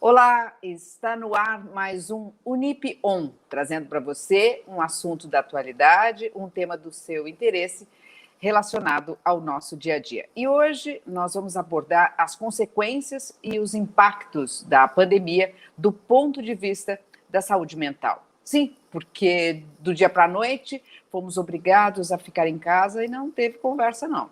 Olá, está no ar mais um Unip On, trazendo para você um assunto da atualidade, um tema do seu interesse relacionado ao nosso dia a dia. E hoje nós vamos abordar as consequências e os impactos da pandemia do ponto de vista da saúde mental. Sim, porque do dia para a noite fomos obrigados a ficar em casa e não teve conversa não.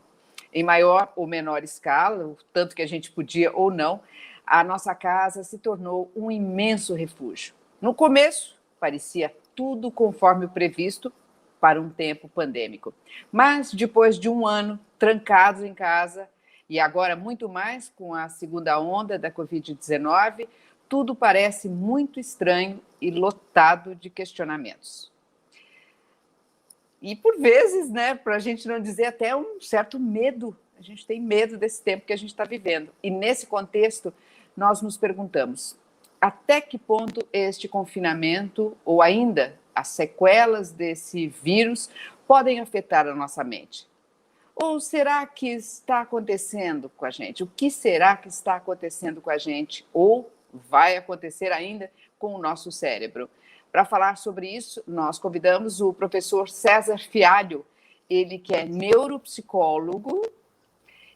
Em maior ou menor escala, o tanto que a gente podia ou não, a nossa casa se tornou um imenso refúgio. No começo, parecia tudo conforme o previsto para um tempo pandêmico. Mas depois de um ano trancados em casa, e agora muito mais com a segunda onda da Covid-19, tudo parece muito estranho e lotado de questionamentos. E por vezes, para a gente não dizer até um certo medo, a gente tem medo desse tempo que a gente está vivendo. E nesse contexto, nós nos perguntamos, até que ponto este confinamento, ou ainda as sequelas desse vírus, podem afetar a nossa mente? Ou será que está acontecendo com a gente? O que será que está acontecendo com a gente? Ou vai acontecer ainda com o nosso cérebro? Para falar sobre isso, nós convidamos o professor César Fialho, ele que é neuropsicólogo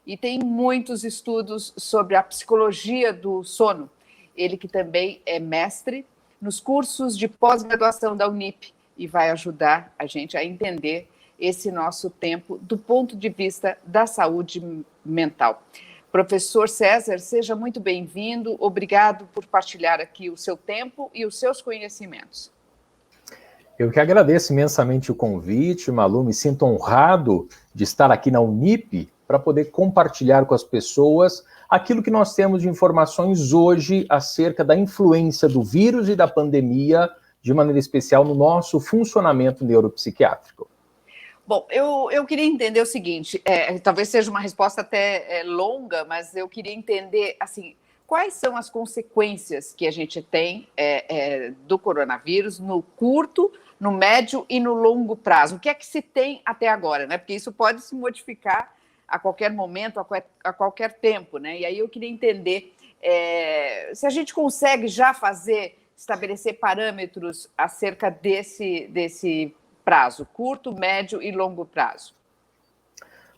e tem muitos estudos sobre a psicologia do sono. Ele que também é mestre nos cursos de pós-graduação da Unip e vai ajudar a gente a entender esse nosso tempo do ponto de vista da saúde mental. Professor César, seja muito bem-vindo. Obrigado por partilhar aqui o seu tempo e os seus conhecimentos. Eu que agradeço imensamente o convite, Malu, me sinto honrado de estar aqui na Unip para poder compartilhar com as pessoas aquilo que nós temos de informações hoje acerca da influência do vírus e da pandemia, de maneira especial no nosso funcionamento neuropsiquiátrico. Bom, eu queria entender o seguinte, talvez seja uma resposta até longa, mas eu queria entender, assim, quais são as consequências que a gente tem do coronavírus no curto, no médio e no longo prazo? O que é que se tem até agora, né? Porque isso pode se modificar a qualquer momento, a qualquer tempo, né? E aí eu queria entender se a gente consegue já estabelecer parâmetros acerca desse prazo, curto, médio e longo prazo.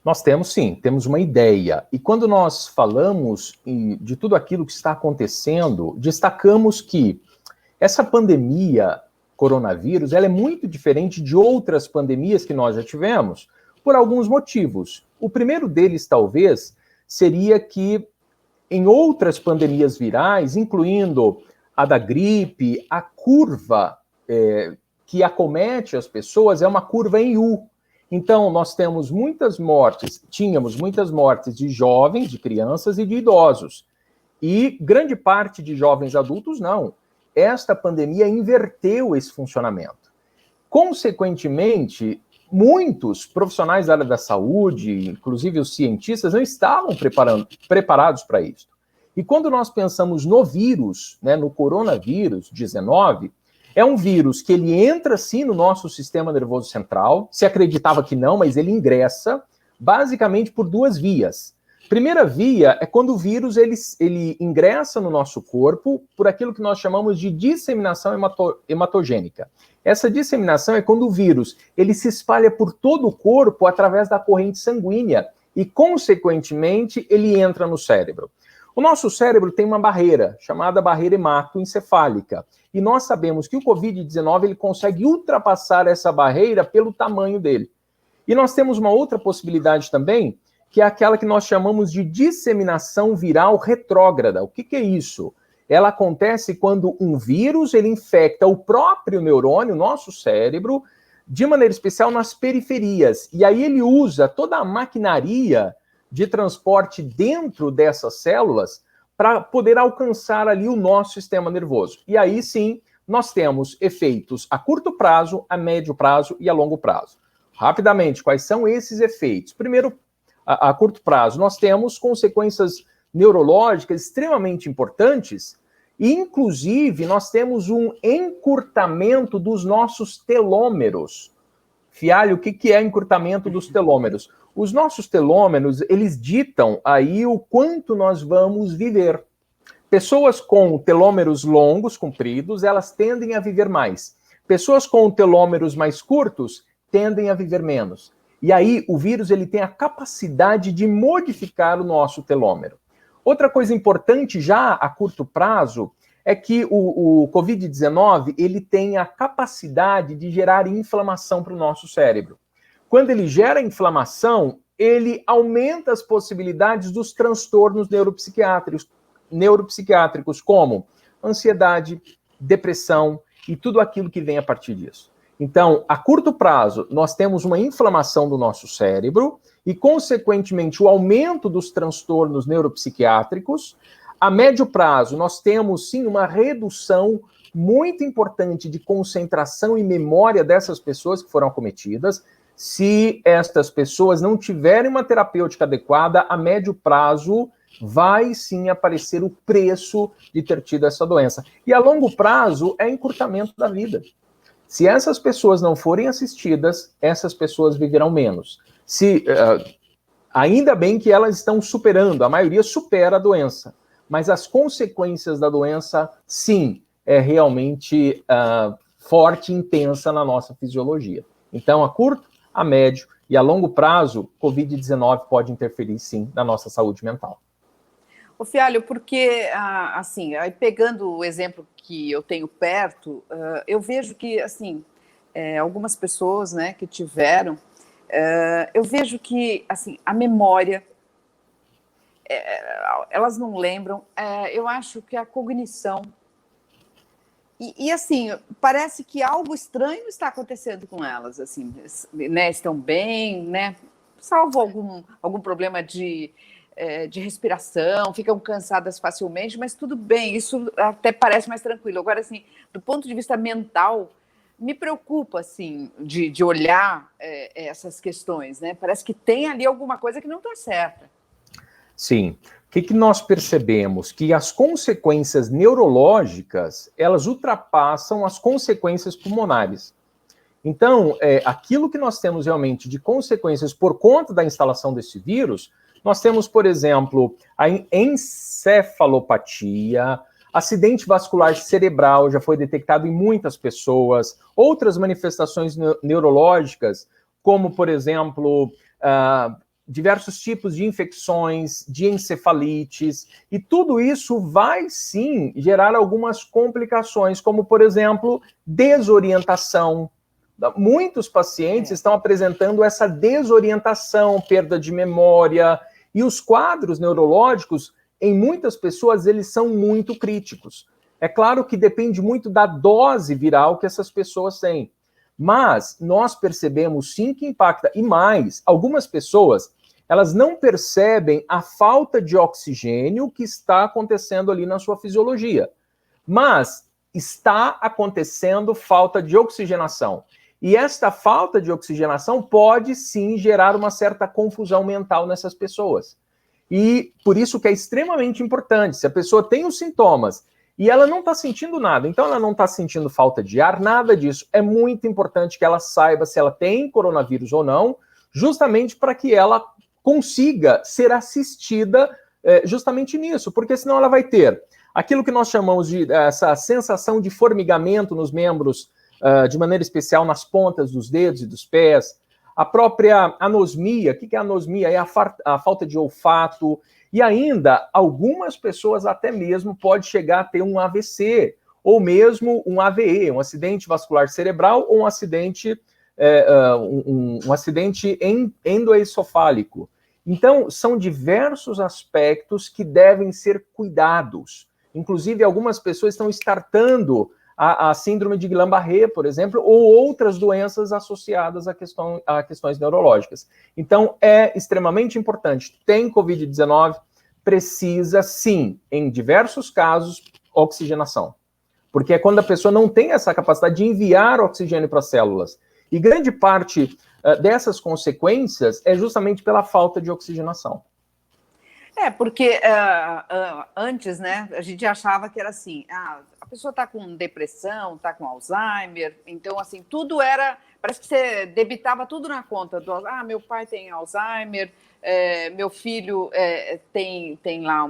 Nós temos sim, temos uma ideia. E quando nós falamos de tudo aquilo que está acontecendo, destacamos que essa pandemia coronavírus, ela é muito diferente de outras pandemias que nós já tivemos, por alguns motivos. O primeiro deles, talvez, seria que em outras pandemias virais, incluindo a da gripe, a curva que acomete as pessoas é uma curva em U. Então, nós tínhamos muitas mortes de jovens, de crianças e de idosos. E grande parte de jovens adultos, não. Esta pandemia inverteu esse funcionamento. Consequentemente, muitos profissionais da área da saúde, inclusive os cientistas, não estavam preparados para isso. E quando nós pensamos no vírus, no coronavírus 19, é um vírus que ele entra, sim, no nosso sistema nervoso central. Se acreditava que não, mas ele ingressa, basicamente por duas vias. Primeira via é quando o vírus ele ingressa no nosso corpo por aquilo que nós chamamos de disseminação hematogênica. Essa disseminação é quando o vírus ele se espalha por todo o corpo através da corrente sanguínea e, consequentemente, ele entra no cérebro. O nosso cérebro tem uma barreira, chamada barreira hematoencefálica. E nós sabemos que o Covid-19 ele consegue ultrapassar essa barreira pelo tamanho dele. E nós temos uma outra possibilidade também, que é aquela que nós chamamos de disseminação viral retrógrada. O que é isso? Ela acontece quando um vírus ele infecta o próprio neurônio, nosso cérebro, de maneira especial nas periferias. E aí ele usa toda a maquinaria de transporte dentro dessas células para poder alcançar ali o nosso sistema nervoso. E aí sim, nós temos efeitos a curto prazo, a médio prazo e a longo prazo. Rapidamente, quais são esses efeitos? Primeiro, a curto prazo, nós temos consequências neurológicas extremamente importantes e, inclusive, nós temos um encurtamento dos nossos telômeros. Fialho, o que é encurtamento dos telômeros? Os nossos telômeros, eles ditam aí o quanto nós vamos viver. Pessoas com telômeros longos, compridos, elas tendem a viver mais. Pessoas com telômeros mais curtos tendem a viver menos. E aí o vírus ele tem a capacidade de modificar o nosso telômero. Outra coisa importante já a curto prazo é que o Covid-19 ele tem a capacidade de gerar inflamação para o nosso cérebro. Quando ele gera inflamação, ele aumenta as possibilidades dos transtornos neuropsiquiátricos como ansiedade, depressão e tudo aquilo que vem a partir disso. Então, a curto prazo, nós temos uma inflamação do nosso cérebro e, consequentemente, o aumento dos transtornos neuropsiquiátricos. A médio prazo, nós temos, sim, uma redução muito importante de concentração e memória dessas pessoas que foram acometidas. Se estas pessoas não tiverem uma terapêutica adequada, a médio prazo vai sim aparecer o preço de ter tido essa doença. E a longo prazo é encurtamento da vida. Se essas pessoas não forem assistidas, essas pessoas viverão menos. Ainda bem que elas estão superando, a maioria supera a doença, mas as consequências da doença, sim, é realmente forte e intensa na nossa fisiologia. Então, a curto, a médio e a longo prazo, Covid-19 pode interferir, sim, na nossa saúde mental. Ô, Fialho, porque, assim, aí pegando o exemplo que eu tenho perto, eu vejo que, assim, algumas pessoas, né, que tiveram, eu vejo que, assim, a memória, elas não lembram, eu acho que a cognição, e, assim, parece que algo estranho está acontecendo com elas, assim, né, estão bem, né, salvo algum problema de respiração, ficam cansadas facilmente, mas tudo bem, isso até parece mais tranquilo. Agora, assim, do ponto de vista mental, me preocupa, assim, de olhar essas questões, né? Parece que tem ali alguma coisa que não está certa. Sim. O que nós percebemos? Que as consequências neurológicas, elas ultrapassam as consequências pulmonares. Então, aquilo que nós temos realmente de consequências por conta da instalação desse vírus, nós temos, por exemplo, a encefalopatia, acidente vascular cerebral, já foi detectado em muitas pessoas, outras manifestações neurológicas, como, por exemplo, diversos tipos de infecções, de encefalites, e tudo isso vai, sim, gerar algumas complicações, como, por exemplo, desorientação. Muitos pacientes estão apresentando essa desorientação, perda de memória, e os quadros neurológicos, em muitas pessoas, eles são muito críticos. É claro que depende muito da dose viral que essas pessoas têm, mas nós percebemos sim que impacta. E mais, algumas pessoas, elas não percebem a falta de oxigênio que está acontecendo ali na sua fisiologia, mas está acontecendo falta de oxigenação. E esta falta de oxigenação pode, sim, gerar uma certa confusão mental nessas pessoas. E por isso que é extremamente importante, se a pessoa tem os sintomas e ela não está sentindo nada, então ela não está sentindo falta de ar, nada disso, é muito importante que ela saiba se ela tem coronavírus ou não, justamente para que ela consiga ser assistida justamente nisso, porque senão ela vai ter aquilo que nós chamamos de essa sensação de formigamento nos membros, de maneira especial nas pontas dos dedos e dos pés, a própria anosmia. O que é anosmia? É a falta de olfato, e ainda algumas pessoas até mesmo pode chegar a ter um AVC, ou mesmo um AVE, um acidente vascular cerebral, ou um acidente, um acidente endoesofálico. Então, são diversos aspectos que devem ser cuidados. Inclusive, algumas pessoas estão startando a síndrome de Guillain-Barré, por exemplo, ou outras doenças associadas a questões neurológicas. Então, é extremamente importante. Tem Covid-19, precisa, sim, em diversos casos, oxigenação. Porque é quando a pessoa não tem essa capacidade de enviar oxigênio para as células. E grande parte dessas consequências é justamente pela falta de oxigenação. Porque antes, né, a gente achava que era assim, a pessoa está com depressão, está com Alzheimer, então, assim, tudo era, parece que você debitava tudo na conta do, meu pai tem Alzheimer, meu filho tem lá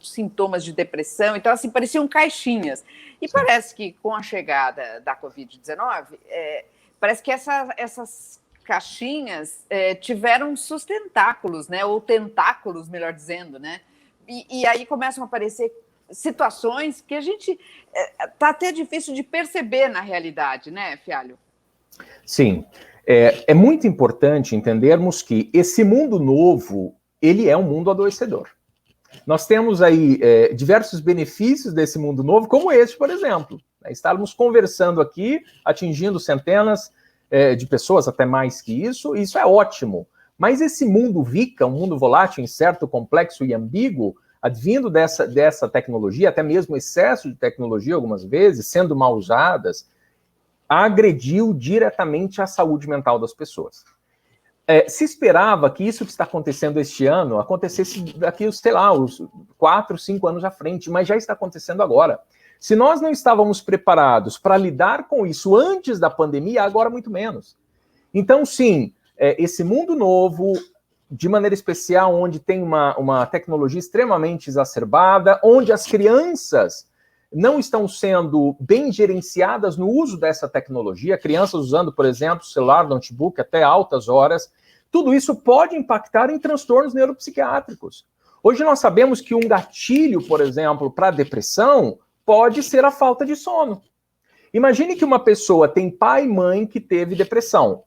sintomas de depressão. Então, assim, pareciam caixinhas. E Sim. parece que com a chegada da Covid-19, parece que essas caixinhas tiveram sustentáculos, né? Ou tentáculos, melhor dizendo, né? E aí começam a aparecer situações que a gente está até difícil de perceber na realidade, né, Fialho? Sim. É muito importante entendermos que esse mundo novo, ele é um mundo adoecedor. Nós temos aí diversos benefícios desse mundo novo, como este, por exemplo. Estarmos conversando aqui, atingindo centenas de pessoas, até mais que isso é ótimo. Mas esse mundo VICA, um mundo volátil, incerto, complexo e ambíguo, advindo dessa tecnologia, até mesmo excesso de tecnologia algumas vezes, sendo mal usadas, agrediu diretamente a saúde mental das pessoas. Se esperava que isso que está acontecendo este ano acontecesse daqui, sei lá, uns 4, 5 anos à frente, mas já está acontecendo agora. Se nós não estávamos preparados para lidar com isso antes da pandemia, agora muito menos. Então, sim, esse mundo novo, de maneira especial, onde tem uma tecnologia extremamente exacerbada, onde as crianças não estão sendo bem gerenciadas no uso dessa tecnologia, crianças usando, por exemplo, celular, notebook até altas horas, tudo isso pode impactar em transtornos neuropsiquiátricos. Hoje nós sabemos que um gatilho, por exemplo, para depressão pode ser a falta de sono. Imagine que uma pessoa tem pai e mãe que teve depressão.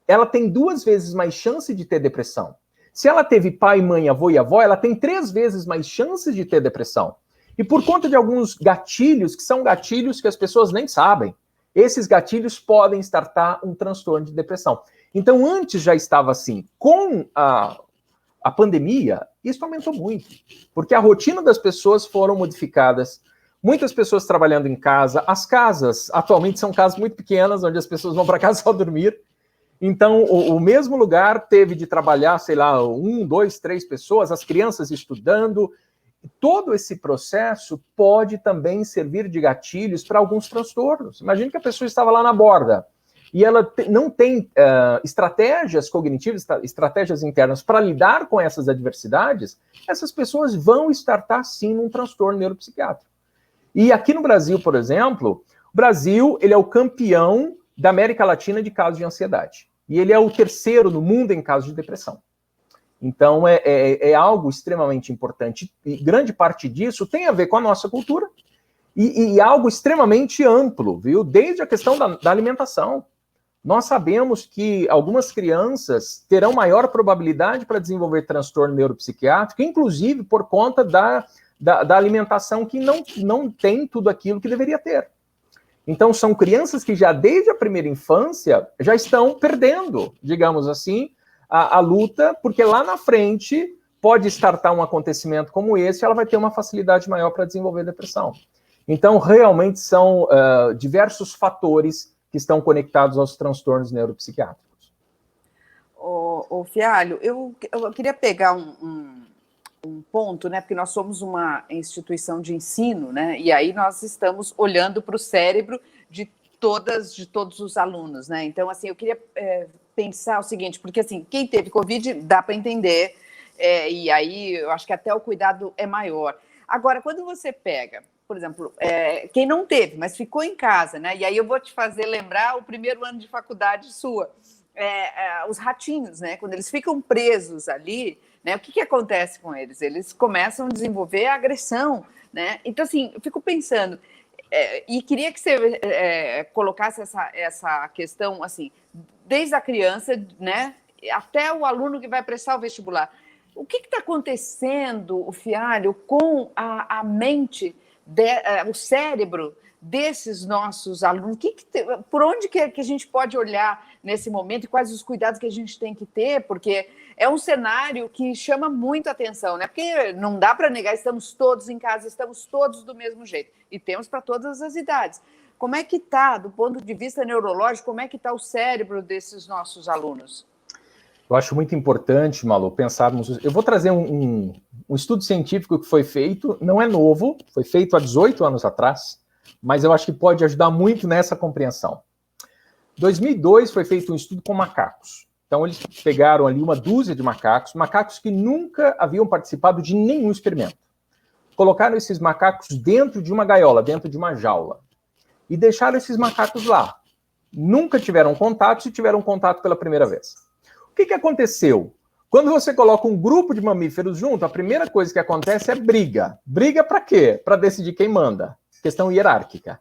Ela tem 2 vezes mais chance de ter depressão. Se ela teve pai, mãe, avô e avó, ela tem 3 vezes mais chances de ter depressão. E por conta de alguns gatilhos, que são gatilhos que as pessoas nem sabem, esses gatilhos podem startar um transtorno de depressão. Então, antes já estava assim. Com a pandemia, isso aumentou muito, porque a rotina das pessoas foram modificadas. Muitas pessoas trabalhando em casa. As casas, atualmente, são casas muito pequenas, onde as pessoas vão para casa só dormir. Então, o mesmo lugar teve de trabalhar, sei lá, 1, 2, 3 pessoas, as crianças estudando. Todo esse processo pode também servir de gatilhos para alguns transtornos. Imagine que a pessoa estava lá na borda e ela não tem estratégias cognitivas, estratégias internas para lidar com essas adversidades, essas pessoas vão startar, sim, num transtorno neuropsiquiátrico. E aqui no Brasil, por exemplo, o Brasil ele é o campeão da América Latina de casos de ansiedade. E ele é o 3º no mundo em casos de depressão. Então, é algo extremamente importante. E grande parte disso tem a ver com a nossa cultura e algo extremamente amplo, viu? Desde a questão da alimentação. Nós sabemos que algumas crianças terão maior probabilidade para desenvolver transtorno neuropsiquiátrico, inclusive por conta da alimentação que não tem tudo aquilo que deveria ter. Então, são crianças que já desde a primeira infância já estão perdendo, digamos assim, a luta, porque lá na frente pode startar um acontecimento como esse, ela vai ter uma facilidade maior para desenvolver depressão. Então, realmente são diversos fatores que estão conectados aos transtornos neuropsiquiátricos. Ô Fialho, eu queria pegar um ponto, né? Porque nós somos uma instituição de ensino, né? E aí nós estamos olhando para o cérebro de todos os alunos, né? Então, assim, eu queria pensar o seguinte, porque assim, quem teve Covid dá para entender, e aí eu acho que até o cuidado é maior. Agora, quando você pega, por exemplo, quem não teve, mas ficou em casa, né? E aí eu vou te fazer lembrar o primeiro ano de faculdade sua, os ratinhos, né? Quando eles ficam presos ali, né? O que acontece com eles? Eles começam a desenvolver a agressão, né? Então, assim, eu fico pensando, e queria que você colocasse essa questão, assim, desde a criança, né? Até o aluno que vai prestar o vestibular. O que está acontecendo, Fialho, com a mente, o cérebro desses nossos alunos? Por onde que a gente pode olhar nesse momento e quais os cuidados que a gente tem que ter? Porque é um cenário que chama muito atenção, né? Porque não dá para negar, estamos todos em casa, estamos todos do mesmo jeito. E temos para todas as idades. Como é que está, do ponto de vista neurológico, como é que está o cérebro desses nossos alunos? Eu acho muito importante, Malu, pensarmos... Eu vou trazer um estudo científico que foi feito, não é novo, foi feito há 18 anos atrás, mas eu acho que pode ajudar muito nessa compreensão. Em 2002 foi feito um estudo com macacos. Então eles pegaram ali uma dúzia de macacos que nunca haviam participado de nenhum experimento. colocaram esses macacos dentro de uma gaiola, dentro de uma jaula, e deixaram esses macacos lá. Nunca tiveram contato, se tiveram contato pela primeira vez. O que aconteceu? Quando você coloca um grupo de mamíferos junto, a primeira coisa que acontece é briga. Briga para quê? Para decidir quem manda. Questão hierárquica.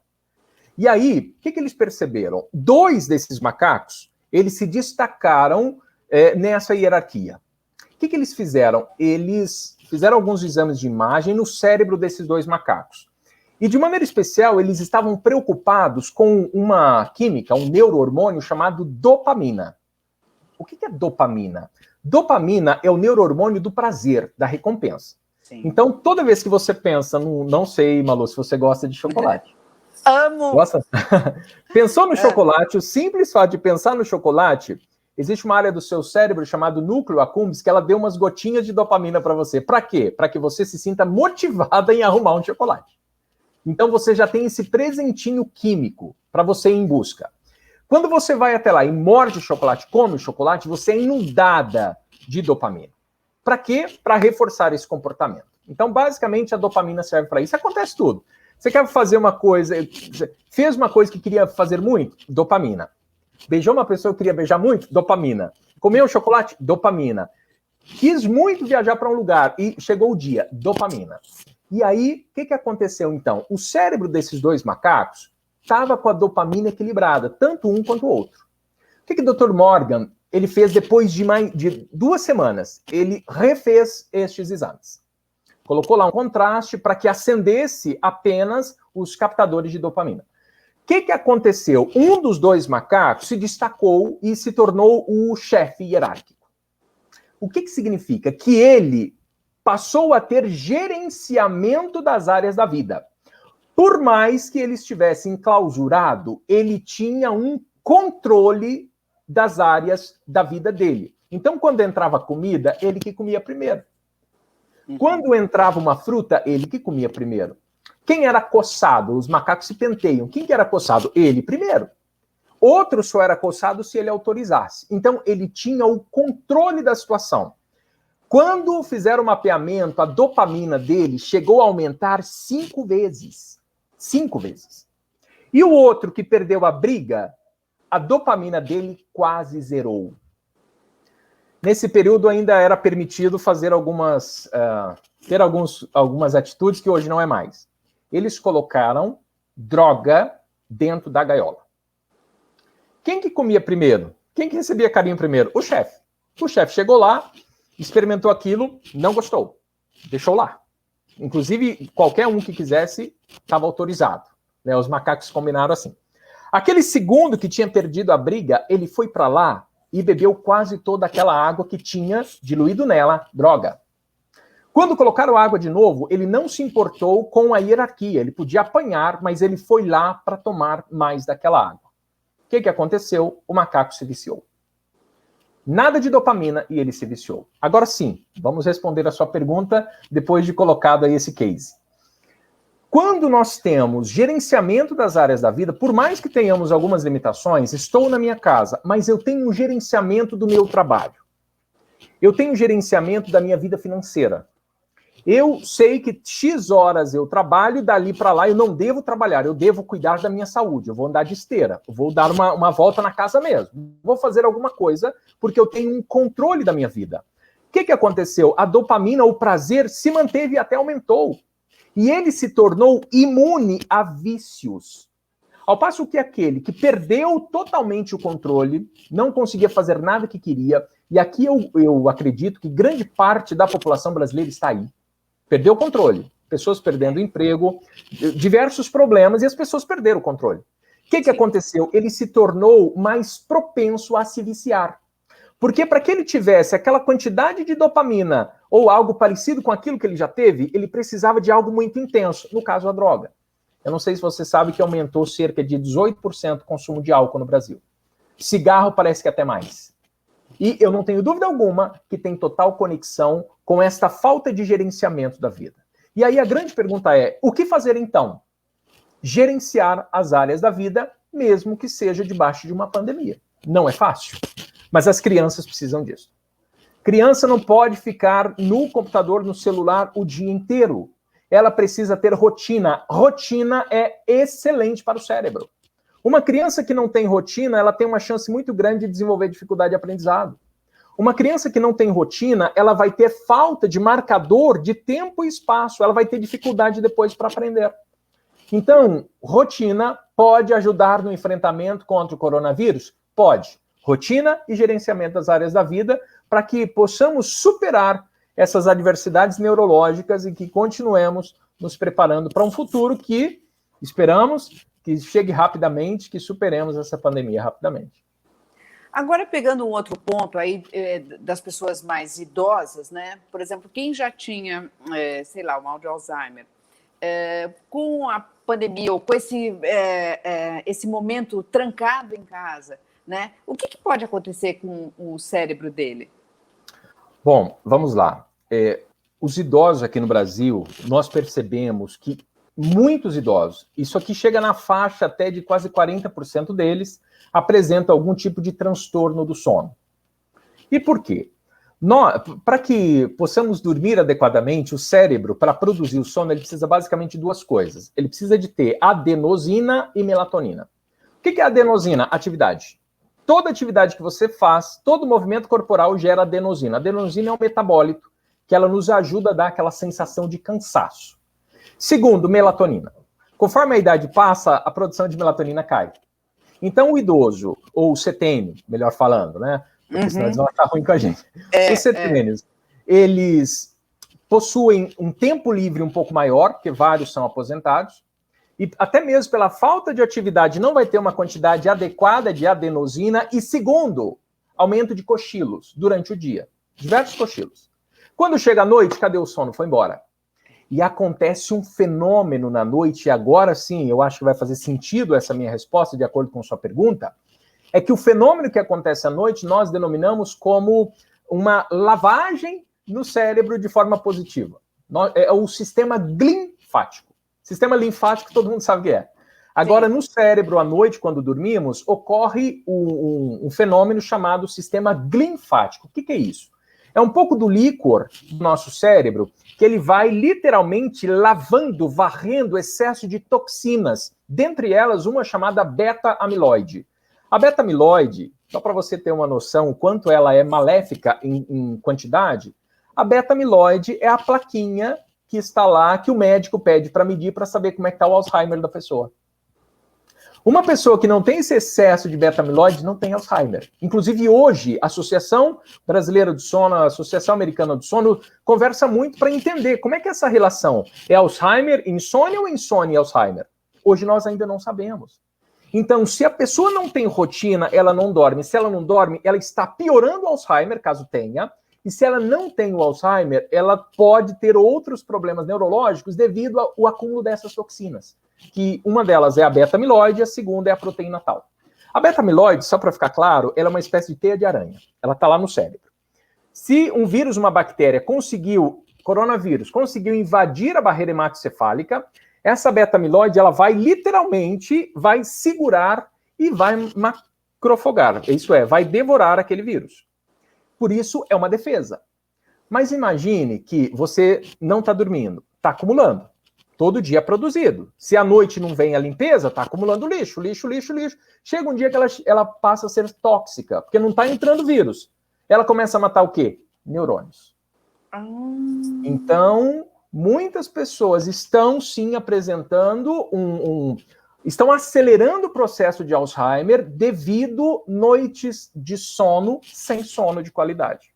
E aí, o que eles perceberam? 2 desses macacos, eles se destacaram nessa hierarquia. O que eles fizeram? Eles fizeram alguns exames de imagem no cérebro desses 2 macacos. E, de maneira especial, eles estavam preocupados com uma química, um neurohormônio chamado dopamina. O que é dopamina? Dopamina é o neurohormônio do prazer, da recompensa. Sim. Então, toda vez que você pensa no... Não sei, Malu, se você gosta de chocolate. Amo! Gosta? Pensou no chocolate, o simples fato de pensar no chocolate, existe uma área do seu cérebro chamada núcleo accumbens que ela deu umas gotinhas de dopamina para você. Para quê? Para que você se sinta motivada em arrumar um chocolate. Então, você já tem esse presentinho químico para você ir em busca. Quando você vai até lá e morde o chocolate, come o chocolate, você é inundada de dopamina. Para quê? Para reforçar esse comportamento. Então, basicamente, a dopamina serve para isso. Acontece tudo. Você quer fazer uma coisa, fez uma coisa que queria fazer muito? Dopamina. Beijou uma pessoa que queria beijar muito? Dopamina. Comeu chocolate? Dopamina. Quis muito viajar para um lugar e chegou o dia? Dopamina. E aí, o que aconteceu então? O cérebro desses 2 macacos estava com a dopamina equilibrada, tanto um quanto o outro. O que o Dr. Morgan ele fez depois de 2 semanas? Ele refez estes exames. Colocou lá um contraste para que acendesse apenas os captadores de dopamina. O que aconteceu? Um dos 2 macacos se destacou e se tornou o chefe hierárquico. O que significa? Que ele passou a ter gerenciamento das áreas da vida. Por mais que ele estivesse enclausurado, ele tinha um controle das áreas da vida dele. Então, quando entrava comida, ele que comia primeiro. Quando entrava uma fruta, ele que comia primeiro. Quem era coçado? Os macacos se penteiam. Quem que era coçado? Ele primeiro. Outro só era coçado se ele autorizasse. Então, ele tinha o controle da situação. Quando fizeram o mapeamento, a dopamina dele chegou a aumentar 5 vezes. 5 vezes. E o outro que perdeu a briga, a dopamina dele quase zerou. Nesse período ainda era permitido fazer ter algumas atitudes que hoje não é mais. Eles colocaram droga dentro da gaiola. Quem que comia primeiro? Quem que recebia carinho primeiro? O chefe. O chefe chegou lá, experimentou aquilo, não gostou. Deixou lá. Inclusive, qualquer um que quisesse estava autorizado. Né? Os macacos combinaram assim. Aquele segundo que tinha perdido a briga, ele foi para lá e bebeu quase toda aquela água que tinha diluído nela droga. Quando colocaram água de novo, ele não se importou com a hierarquia. Ele podia apanhar, mas ele foi lá para tomar mais daquela água. O que aconteceu? O macaco se viciou. Nada de dopamina e ele se viciou. Agora sim, vamos responder a sua pergunta depois de colocado aí esse case. Quando nós temos gerenciamento das áreas da vida, por mais que tenhamos algumas limitações, estou na minha casa, mas eu tenho um gerenciamento do meu trabalho. Eu tenho um gerenciamento da minha vida financeira. Eu sei que X horas eu trabalho, dali para lá eu não devo trabalhar, eu devo cuidar da minha saúde, eu vou andar de esteira, eu vou dar uma volta na casa mesmo, vou fazer alguma coisa porque eu tenho um controle da minha vida. O que aconteceu? A dopamina, o prazer, se manteve e até aumentou. E ele se tornou imune a vícios. Ao passo que aquele que perdeu totalmente o controle, não conseguia fazer nada que queria, e aqui eu acredito que grande parte da população brasileira está aí. Perdeu o controle. Pessoas perdendo emprego, diversos problemas, e as pessoas perderam o controle. O que aconteceu? Ele se tornou mais propenso a se viciar. Porque para que ele tivesse aquela quantidade de dopamina ou algo parecido com aquilo que ele já teve, ele precisava de algo muito intenso, no caso a droga. Eu não sei se você sabe que aumentou cerca de 18% o consumo de álcool no Brasil. Cigarro parece que até mais. E eu não tenho dúvida alguma que tem total conexão com esta falta de gerenciamento da vida. E aí a grande pergunta é, o que fazer então? Gerenciar as áreas da vida, mesmo que seja debaixo de uma pandemia. Não é fácil, mas as crianças precisam disso. Criança não pode ficar no computador, no celular o dia inteiro. ela precisa ter rotina. Rotina é excelente para o cérebro. Uma criança que não tem rotina, ela tem uma chance muito grande de desenvolver dificuldade de aprendizado. Uma criança que não tem rotina, ela vai ter falta de marcador de tempo e espaço, ela vai ter dificuldade depois para aprender. Então, rotina pode ajudar no enfrentamento contra o coronavírus? Pode. Rotina e gerenciamento das áreas da vida para que possamos superar essas adversidades neurológicas e que continuemos nos preparando para um futuro que esperamos que chegue rapidamente, que superemos essa pandemia rapidamente. Agora, pegando um outro ponto aí das pessoas mais idosas, né? Por exemplo, quem já tinha, sei lá, o mal de Alzheimer, com a pandemia ou com esse momento trancado em casa, né? O que pode acontecer com o cérebro dele? Bom, vamos lá. Os idosos aqui no Brasil, nós percebemos que muitos idosos, isso aqui chega na faixa até de quase 40% deles, apresentam algum tipo de transtorno do sono. E por quê? Para que possamos dormir adequadamente, o cérebro, para produzir o sono, ele precisa basicamente de duas coisas. Ele precisa de ter adenosina e melatonina. O que é adenosina? Atividade. Toda atividade que você faz, todo movimento corporal gera adenosina. A adenosina é um metabólito que ela nos ajuda a dar aquela sensação de cansaço. Segundo, melatonina. Conforme a idade passa, a produção de melatonina cai. Então, o idoso, ou o setênio, melhor falando, né? Porque senão eles vão achar ruim com a gente. Os setênios, eles possuem um tempo livre um pouco maior, porque vários são aposentados, e até mesmo pela falta de atividade não vai ter uma quantidade adequada de adenosina, e segundo, aumento de cochilos durante o dia. Diversos cochilos. Quando chega a noite, cadê o sono? Foi embora. E acontece um fenômeno na noite, e agora sim, eu acho que vai fazer sentido essa minha resposta, de acordo com sua pergunta, é que o fenômeno que acontece à noite nós denominamos como uma lavagem no cérebro de forma positiva. É o sistema linfático. Sistema linfático todo mundo sabe o que é. Agora, no cérebro, à noite, quando dormimos, ocorre um fenômeno chamado sistema linfático. O que é isso? É um pouco do líquor do nosso cérebro que ele vai literalmente lavando, varrendo excesso de toxinas, dentre elas uma chamada beta-amiloide. A beta-amiloide, só para você ter uma noção o quanto ela é maléfica em quantidade, a beta-amiloide é a plaquinha que está lá, que o médico pede para medir para saber como é que está o Alzheimer da pessoa. Uma pessoa que não tem esse excesso de beta-amiloide não tem Alzheimer. Inclusive, hoje, a Associação Brasileira do Sono, a Associação Americana do Sono, conversa muito para entender como é que é essa relação. É Alzheimer, insônia ou insônia e Alzheimer? Hoje nós ainda não sabemos. Então, se a pessoa não tem rotina, ela não dorme. Se ela não dorme, ela está piorando o Alzheimer, caso tenha. E se ela não tem o Alzheimer, ela pode ter outros problemas neurológicos devido ao acúmulo dessas toxinas. Que uma delas é a beta-amiloide e a segunda é a proteína tal. A beta-amiloide, só para ficar claro, ela é uma espécie de teia de aranha. Ela está lá no cérebro. Se um vírus, uma bactéria, coronavírus, conseguiu invadir a barreira hematocefálica, essa beta-amiloide, ela vai literalmente, vai segurar e vai macrofagar. Isso é, vai devorar aquele vírus. Por isso, é uma defesa. Mas imagine que você não está dormindo, está acumulando. Todo dia é produzido. Se à noite não vem a limpeza, está acumulando lixo. Chega um dia que ela passa a ser tóxica, porque não está entrando vírus. Ela começa a matar o quê? Neurônios. Então, muitas pessoas estão sim apresentando estão acelerando o processo de Alzheimer devido noites de sono sem sono de qualidade.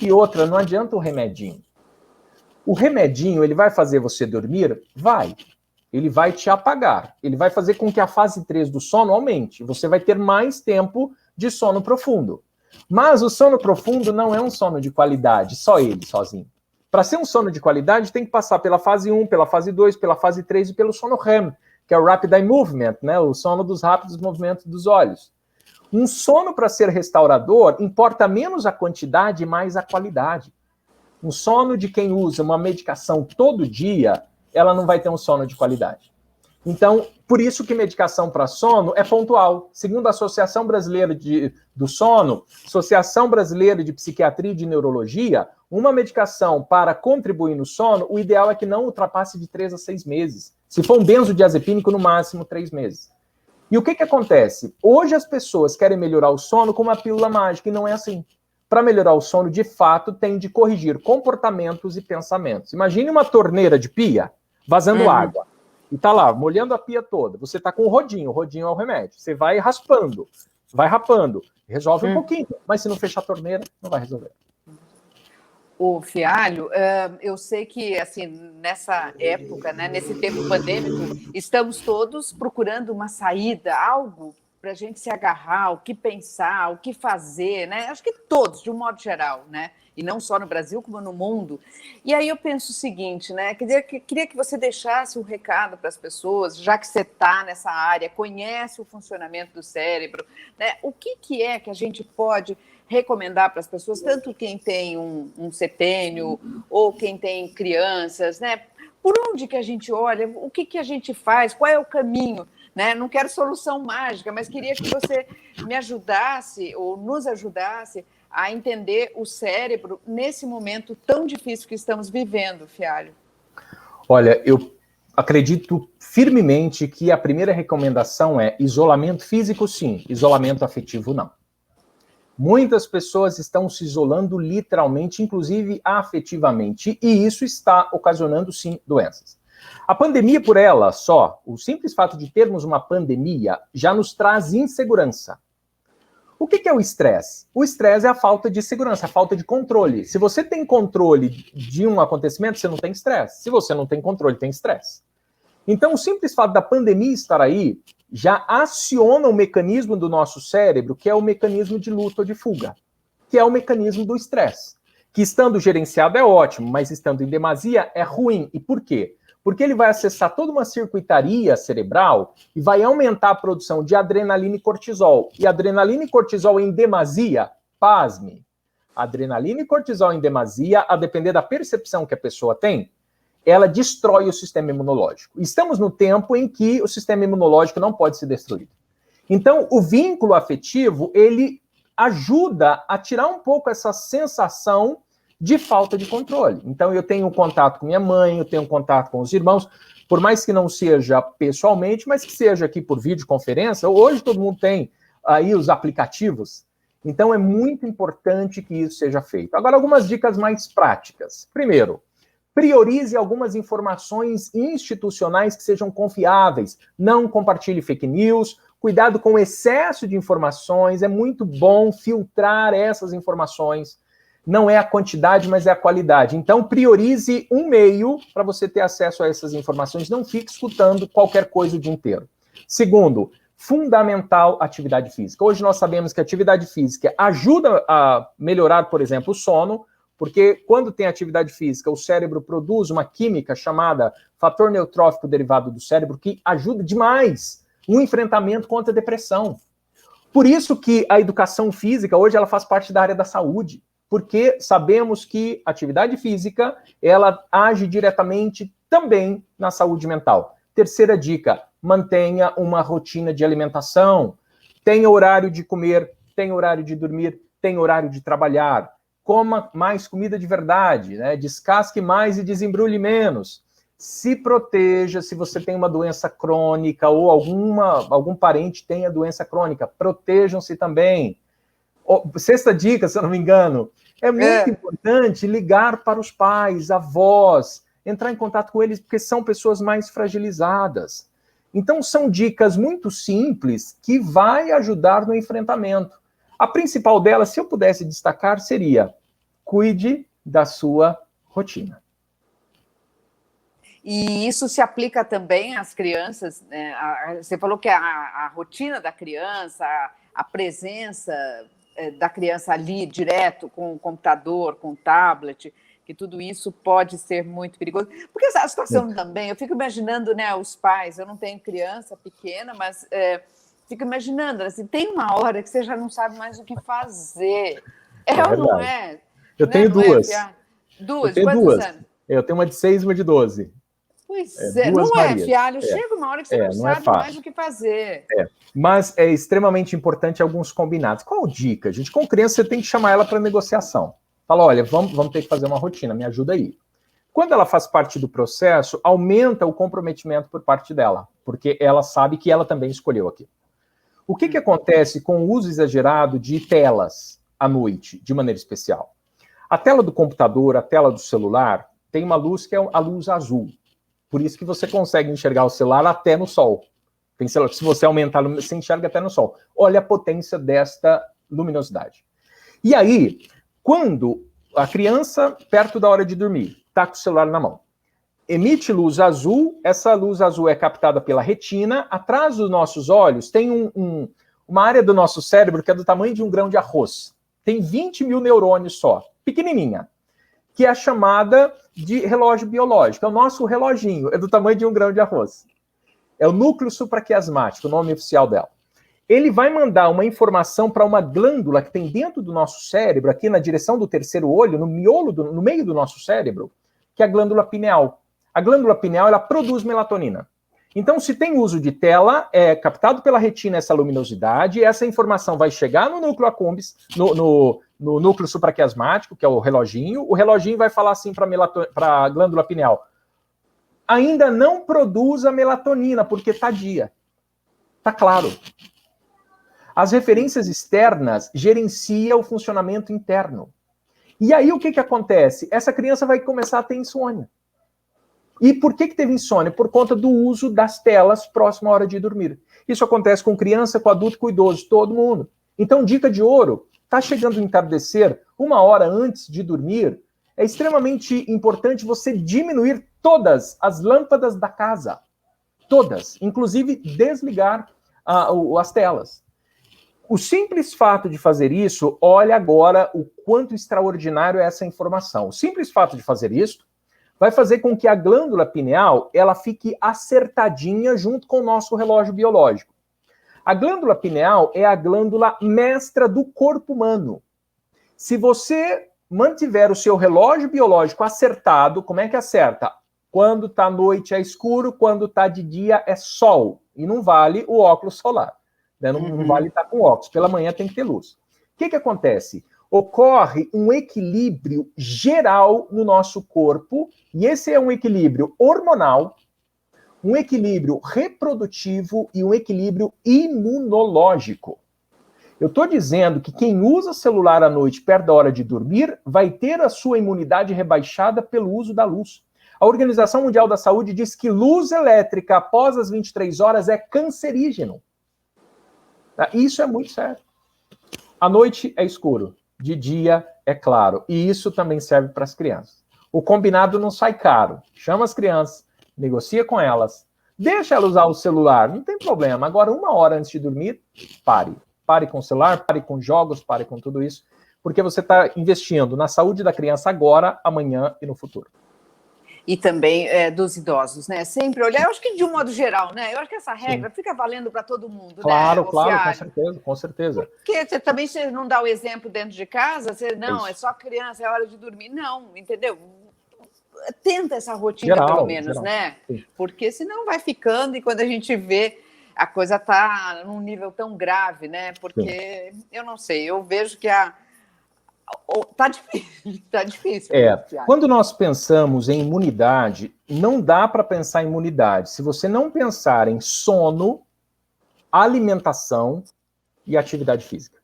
E outra, não adianta o remedinho. O remedinho, ele vai fazer você dormir? Vai. Ele vai te apagar. Ele vai fazer com que a fase 3 do sono aumente. Você vai ter mais tempo de sono profundo. Mas o sono profundo não é um sono de qualidade, só ele, sozinho. Para ser um sono de qualidade, tem que passar pela fase 1, pela fase 2, pela fase 3 e pelo sono REM, que é o Rapid Eye Movement, né? O sono dos rápidos movimentos dos olhos. Um sono, para ser restaurador, importa menos a quantidade e mais a qualidade. Um sono de quem usa uma medicação todo dia, ela não vai ter um sono de qualidade. Então, por isso que medicação para sono é pontual. Segundo a Associação Brasileira do Sono, Associação Brasileira de Psiquiatria e de Neurologia, uma medicação para contribuir no sono, o ideal é que não ultrapasse de 3 a 6 meses. Se for um benzodiazepínico, no máximo 3 meses. E o que acontece? Hoje as pessoas querem melhorar o sono com uma pílula mágica, e não é assim. Para melhorar o sono, de fato, tem de corrigir comportamentos e pensamentos. Imagine uma torneira de pia vazando água. E tá lá, molhando a pia toda. Você tá com o rodinho é o remédio. Você vai raspando, vai rapando. Resolve um pouquinho, mas se não fechar a torneira, não vai resolver. O Fialho, eu sei que assim nessa época, né, nesse tempo pandêmico, estamos todos procurando uma saída, algo para a gente se agarrar, o que pensar, o que fazer, né? Acho que todos, de um modo geral, né? E não só no Brasil, como no mundo. E aí eu penso o seguinte, né? Queria que você deixasse um recado para as pessoas, já que você está nessa área, conhece o funcionamento do cérebro, né? O que é que a gente pode recomendar para as pessoas, tanto quem tem um setênio ou quem tem crianças, né? Por onde que a gente olha, o que a gente faz, qual é o caminho, né? Não quero solução mágica, mas queria que você me ajudasse ou nos ajudasse a entender o cérebro nesse momento tão difícil que estamos vivendo, Fialho. Olha, eu acredito firmemente que a primeira recomendação é isolamento físico, sim, isolamento afetivo, não. Muitas pessoas estão se isolando literalmente, inclusive afetivamente, e isso está ocasionando, sim, doenças. A pandemia por ela só, o simples fato de termos uma pandemia, já nos traz insegurança. O que é o estresse? O estresse é a falta de segurança, a falta de controle. Se você tem controle de um acontecimento, você não tem estresse. Se você não tem controle, tem estresse. Então, o simples fato da pandemia estar aí já aciona o mecanismo do nosso cérebro, que é o mecanismo de luta ou de fuga, que é o mecanismo do estresse, que estando gerenciado é ótimo, mas estando em demasia é ruim. E por quê? Porque ele vai acessar toda uma circuitaria cerebral e vai aumentar a produção de adrenalina e cortisol. E adrenalina e cortisol em demasia, pasme, adrenalina e cortisol em demasia, a depender da percepção que a pessoa tem, ela destrói o sistema imunológico. Estamos no tempo em que o sistema imunológico não pode ser destruído. Então, o vínculo afetivo, ele ajuda a tirar um pouco essa sensação de falta de controle. Então, eu tenho contato com minha mãe, eu tenho contato com os irmãos, por mais que não seja pessoalmente, mas que seja aqui por videoconferência. Hoje todo mundo tem aí os aplicativos. Então, é muito importante que isso seja feito. Agora, algumas dicas mais práticas. Primeiro, priorize algumas informações institucionais que sejam confiáveis. Não compartilhe fake news. Cuidado com o excesso de informações. É muito bom filtrar essas informações. Não é a quantidade, mas é a qualidade. Então, priorize um meio para você ter acesso a essas informações. Não fique escutando qualquer coisa o dia inteiro. Segundo, fundamental atividade física. Hoje nós sabemos que a atividade física ajuda a melhorar, por exemplo, o sono, porque quando tem atividade física, o cérebro produz uma química chamada fator neurotrófico derivado do cérebro, que ajuda demais no enfrentamento contra a depressão. Por isso que a educação física, hoje, ela faz parte da área da saúde, porque sabemos que a atividade física, ela age diretamente também na saúde mental. Terceira dica, mantenha uma rotina de alimentação, tenha horário de comer, tenha horário de dormir, tenha horário de trabalhar, coma mais comida de verdade, né? Descasque mais e desembrulhe menos. Se proteja se você tem uma doença crônica ou algum parente tenha doença crônica, protejam-se também. Sexta dica, se eu não me engano, é muito importante ligar para os pais, avós, entrar em contato com eles, porque são pessoas mais fragilizadas. Então, são dicas muito simples que vai ajudar no enfrentamento. A principal delas, se eu pudesse destacar, seria: cuide da sua rotina. E isso se aplica também às crianças, né? Você falou que a rotina da criança, a presença da criança ali direto com o computador, com o tablet, que tudo isso pode ser muito perigoso. Porque a situação também, eu fico imaginando, né, os pais, eu não tenho criança pequena, mas fico imaginando, assim, tem uma hora que você já não sabe mais o que fazer. Ou não é? Eu tenho duas. Duas? Eu tenho Quantos duas. anos? Eu tenho uma de 6 e uma de 12. Pois é, não Marias. É, Fialho, chega uma hora que você não sabe mais o que fazer. Mas é extremamente importante alguns combinados. Qual dica, gente? Com criança, você tem que chamar ela para negociação. Fala, olha, vamos ter que fazer uma rotina, me ajuda aí. Quando ela faz parte do processo, aumenta o comprometimento por parte dela, porque ela sabe que ela também escolheu aquilo. O que acontece com o uso exagerado de telas à noite, de maneira especial? A tela do computador, a tela do celular, tem uma luz que é a luz azul. Por isso que você consegue enxergar o celular até no sol. Tem celular, se você aumentar, você enxerga até no sol. Olha a potência desta luminosidade. E aí, quando a criança, perto da hora de dormir, está com o celular na mão, emite luz azul, essa luz azul é captada pela retina, atrás dos nossos olhos tem uma área do nosso cérebro que é do tamanho de um grão de arroz. Tem 20 mil neurônios só, pequenininha, que é a chamada de relógio biológico. É o nosso reloginho, é do tamanho de um grão de arroz. É o núcleo supraquiasmático, o nome oficial dela. Ele vai mandar uma informação para uma glândula que tem dentro do nosso cérebro, aqui na direção do terceiro olho, no meio do nosso cérebro, que é a glândula pineal. A glândula pineal, ela produz melatonina. Então, se tem uso de tela, é captado pela retina essa luminosidade, e essa informação vai chegar no núcleo accumbens, no núcleo supraquiasmático, que é o reloginho vai falar assim para a glândula pineal: ainda não produz a melatonina, porque está dia. Está claro. As referências externas gerenciam o funcionamento interno. E aí o que acontece? Essa criança vai começar a ter insônia. E por que teve insônia? Por conta do uso das telas próximo à hora de dormir. Isso acontece com criança, com adulto, com idoso, todo mundo. Então, dica de ouro: está chegando o entardecer, 1 hora antes de dormir, é extremamente importante você diminuir todas as lâmpadas da casa. Todas. Inclusive, desligar as telas. O simples fato de fazer isso, olha agora o quanto extraordinário é essa informação. O simples fato de fazer isso vai fazer com que a glândula pineal ela fique acertadinha junto com o nosso relógio biológico. A glândula pineal é a glândula mestra do corpo humano. Se você mantiver o seu relógio biológico acertado, como é que acerta? Quando está à noite é escuro, quando está de dia é sol. E não vale o óculos solar. Né? Não vale estar com óculos. Pela manhã tem que ter luz. O que acontece? Ocorre um equilíbrio geral no nosso corpo, e esse é um equilíbrio hormonal, um equilíbrio reprodutivo e um equilíbrio imunológico. Eu estou dizendo que quem usa celular à noite perto da hora de dormir vai ter a sua imunidade rebaixada pelo uso da luz. A Organização Mundial da Saúde diz que luz elétrica após as 23 horas é cancerígeno. Isso é muito sério. À noite é escuro. De dia é claro. E isso também serve para as crianças. O combinado não sai caro. Chama as crianças, negocia com elas, deixa elas usar o celular, não tem problema. Agora, 1 hora antes de dormir, pare. Pare com o celular, pare com jogos, pare com tudo isso, porque você está investindo na saúde da criança agora, amanhã e no futuro. E também dos idosos, né? Sempre olhar, eu acho que de um modo geral, né? Eu acho que essa regra fica valendo para todo mundo, claro, né? Claro, com certeza. Porque você não dá o exemplo dentro de casa, é só criança, é hora de dormir. Não, entendeu? Tenta essa rotina, geral, pelo menos, geral. Né? Sim. Porque senão vai ficando, e quando a gente vê, a coisa está num nível tão grave, né? Porque, eu não sei, eu vejo que tá difícil, tá difícil. Quando nós pensamos em imunidade, não dá para pensar em imunidade se você não pensar em sono, alimentação e atividade física.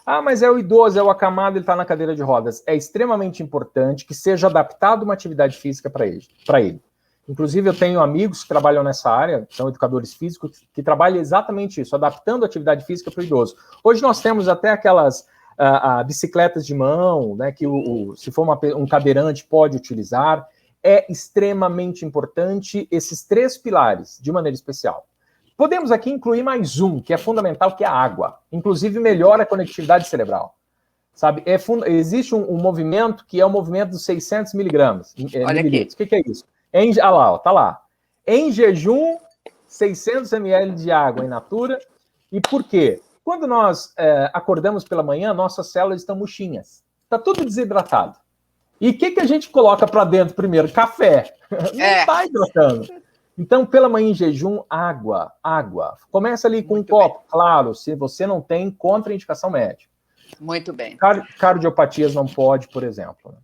Ah, mas é o idoso, é o acamado, ele está na cadeira de rodas. É extremamente importante que seja adaptada uma atividade física para ele. Inclusive, eu tenho amigos que trabalham nessa área, são educadores físicos, que trabalham exatamente isso, adaptando a atividade física para o idoso. Hoje nós temos até aquelas bicicletas de mão, né, que se for um cadeirante pode utilizar. É extremamente importante esses 3 pilares, de maneira especial. Podemos aqui incluir mais um, que é fundamental, que é a água. Inclusive, melhora a conectividade cerebral. Sabe? Existe um movimento que é o movimento dos 600 miligramas. Olha aqui. O que é isso? Olha lá, tá lá. Em jejum, 600 ml de água in natura. E por quê? Quando nós acordamos pela manhã, nossas células estão murchinhas. Está tudo desidratado. E o que a gente coloca para dentro primeiro? Café. Não está hidratando. Então, pela manhã em jejum, água. Começa ali com um copo. Claro, se você não tem contraindicação médica. Muito bem. Cardiopatias não pode, por exemplo.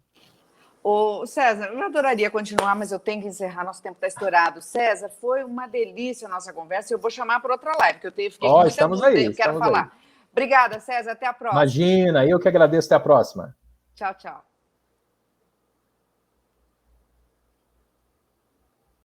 Ô, César, eu adoraria continuar, mas eu tenho que encerrar, nosso tempo está estourado. César, foi uma delícia a nossa conversa, eu vou chamar para outra live, porque fiquei com muita estamos dúvida, aí, eu quero falar. Aí. Obrigada, César, até a próxima. Imagina, eu que agradeço, até a próxima. Tchau, tchau.